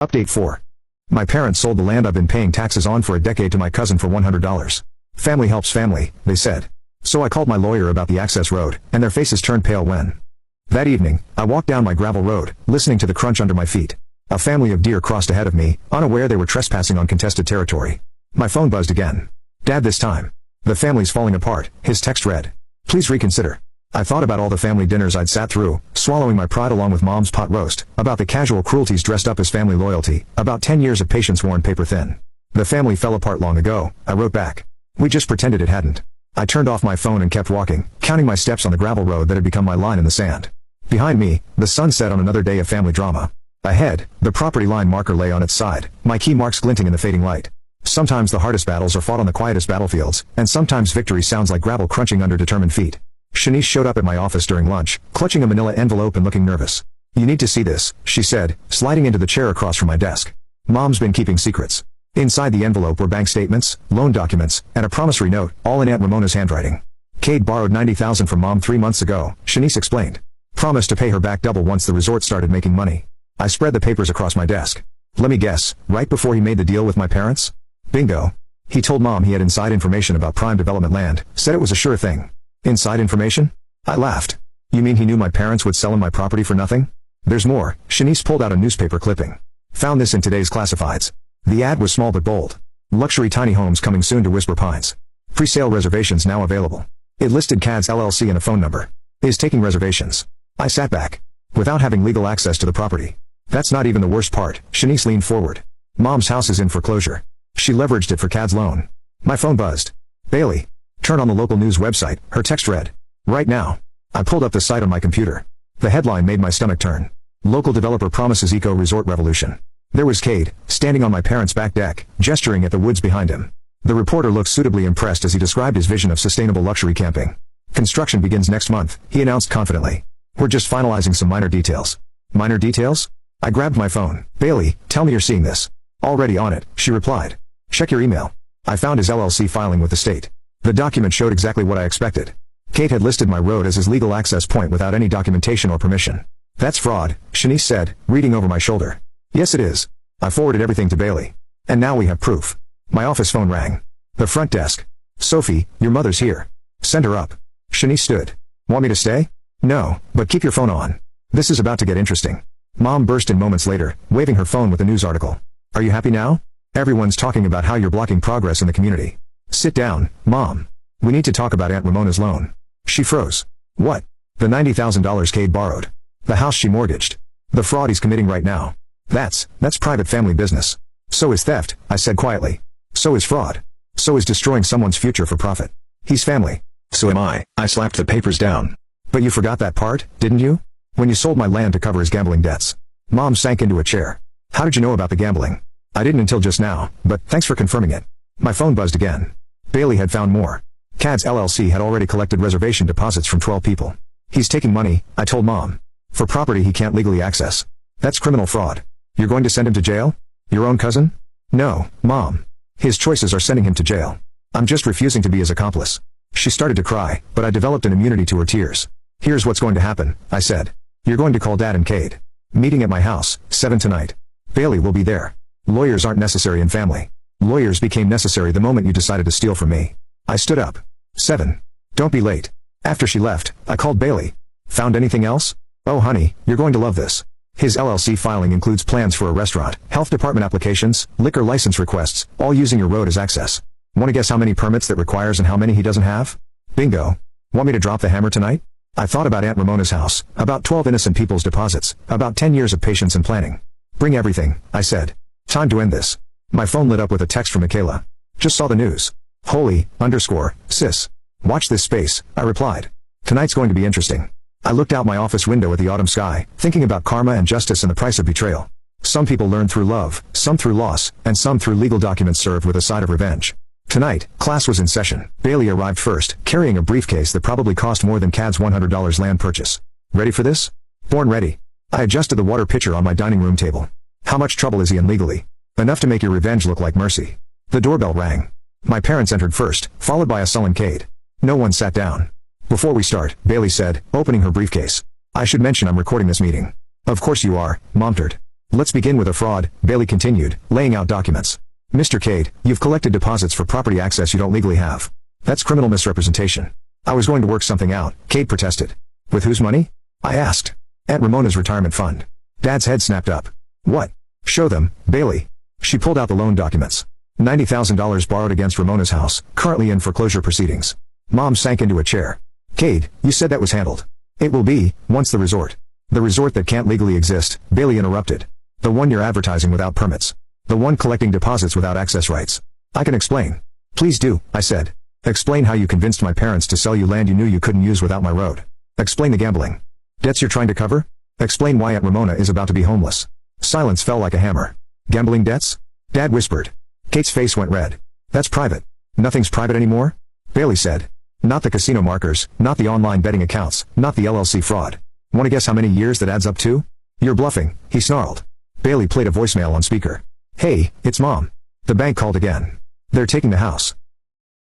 Update 4. My parents sold the land I've been paying taxes on for a decade to my cousin for $100. Family helps family, they said. So I called my lawyer about the access road, and their faces turned pale when. That evening, I walked down my gravel road, listening to the crunch under my feet. A family of deer crossed ahead of me, unaware they were trespassing on contested territory. My phone buzzed again. Dad this time. The family's falling apart, his text read. Please reconsider. I thought about all the family dinners I'd sat through, swallowing my pride along with Mom's pot roast, about the casual cruelties dressed up as family loyalty, about 10 years of patience worn paper thin. The family fell apart long ago, I wrote back. We just pretended it hadn't. I turned off my phone and kept walking, counting my steps on the gravel road that had become my line in the sand. Behind me, the sun set on another day of family drama. Ahead, the property line marker lay on its side, my key marks glinting in the fading light. Sometimes the hardest battles are fought on the quietest battlefields, and sometimes victory sounds like gravel crunching under determined feet. Shanice showed up at my office during lunch, clutching a manila envelope and looking nervous. You need to see this, she said, sliding into the chair across from my desk. Mom's been keeping secrets. Inside the envelope were bank statements, loan documents, and a promissory note, all in Aunt Ramona's handwriting. Cade borrowed $90,000 from Mom 3 months ago, Shanice explained. Promised to pay her back double once the resort started making money. I spread the papers across my desk. Let me guess, right before he made the deal with my parents? Bingo. He told Mom he had inside information about prime development land, said it was a sure thing. Inside information? I laughed. You mean he knew my parents would sell him my property for nothing? There's more. Shanice pulled out a newspaper clipping. Found this in today's classifieds. The ad was small but bold. Luxury tiny homes coming soon to Whisper Pines. Pre-sale reservations now available. It listed CAD's LLC and a phone number. Is taking reservations. I sat back. Without having legal access to the property. That's not even the worst part, Shanice leaned forward. Mom's house is in foreclosure. She leveraged it for CAD's loan. My phone buzzed. Bailey. Turn on the local news website, her text read. Right now. I pulled up the site on my computer. The headline made my stomach turn. Local developer promises eco-resort revolution. There was Cade, standing on my parents' back deck, gesturing at the woods behind him. The reporter looked suitably impressed as he described his vision of sustainable luxury camping. Construction begins next month, he announced confidently. We're just finalizing some minor details. Minor details? I grabbed my phone. Bailey, tell me you're seeing this. Already on it, she replied. Check your email. I found his LLC filing with the state. The document showed exactly what I expected. Cade had listed my road as his legal access point without any documentation or permission. That's fraud, Shanice said, reading over my shoulder. Yes it is. I forwarded everything to Bailey. And now we have proof. My office phone rang. The front desk. Sophie, your mother's here. Send her up. Shanice stood. Want me to stay? No, but keep your phone on. This is about to get interesting. Mom burst in moments later, waving her phone with a news article. Are you happy now? Everyone's talking about how you're blocking progress in the community. Sit down, Mom. We need to talk about Aunt Ramona's loan. She froze. What? The $90,000 Cade borrowed. The house she mortgaged. The fraud he's committing right now. That's private family business. So is theft, I said quietly. So is fraud. So is destroying someone's future for profit. He's family. So am I slapped the papers down. But you forgot that part, didn't you? When you sold my land to cover his gambling debts. Mom sank into a chair. How did you know about the gambling? I didn't until just now, but thanks for confirming it. My phone buzzed again. Bailey had found more. CAD's LLC had already collected reservation deposits from 12 people. He's taking money, I told Mom. For property he can't legally access. That's criminal fraud. You're going to send him to jail? Your own cousin? No, Mom. His choices are sending him to jail. I'm just refusing to be his accomplice. She started to cry, but I developed an immunity to her tears. Here's what's going to happen, I said. You're going to call Dad and Cade. Meeting at my house, 7 tonight. Bailey will be there. Lawyers aren't necessary in family. Lawyers became necessary the moment you decided to steal from me. I stood up. 7. Don't be late. After she left, I called Bailey. Found anything else? Oh honey, you're going to love this. His LLC filing includes plans for a restaurant, health department applications, liquor license requests, all using your road as access. Want to guess how many permits that requires and how many he doesn't have? Bingo. Want me to drop the hammer tonight? I thought about Aunt Ramona's house, about 12 innocent people's deposits, about 10 years of patience and planning. Bring everything, I said. Time to end this. My phone lit up with a text from Michaela. Just saw the news. Holy, sis. Watch this space, I replied. Tonight's going to be interesting. I looked out my office window at the autumn sky, thinking about karma and justice and the price of betrayal. Some people learn through love, some through loss, and some through legal documents served with a side of revenge. Tonight, class was in session. Bailey arrived first, carrying a briefcase that probably cost more than CAD's $100 land purchase. Ready for this? Born ready. I adjusted the water pitcher on my dining room table. How much trouble is he in legally? Enough to make your revenge look like mercy. The doorbell rang. My parents entered first, followed by a sullen Cade. No one sat down. Before we start, Bailey said, opening her briefcase. I should mention I'm recording this meeting. Of course you are, Mom turned. Let's begin with a fraud, Bailey continued, laying out documents. Mr. Cade, you've collected deposits for property access you don't legally have. That's criminal misrepresentation. I was going to work something out, Cade protested. With whose money? I asked. Aunt Ramona's retirement fund. Dad's head snapped up. What? Show them, Bailey. She pulled out the loan documents. $90,000 borrowed against Ramona's house, currently in foreclosure proceedings. Mom sank into a chair. Cade, you said that was handled. It will be, once the resort. The resort that can't legally exist, Bailey interrupted. The one you're advertising without permits. The one collecting deposits without access rights. I can explain. Please do, I said. Explain how you convinced my parents to sell you land you knew you couldn't use without my road. Explain the gambling. Debts you're trying to cover? Explain why Aunt Ramona is about to be homeless. Silence fell like a hammer. Gambling debts? Dad whispered. Kate's face went red. That's private. Nothing's private anymore? Bailey said. Not the casino markers, not the online betting accounts, not the LLC fraud. Want to guess how many years that adds up to? You're bluffing, he snarled. Bailey played a voicemail on speaker. Hey, it's Mom. The bank called again. They're taking the house.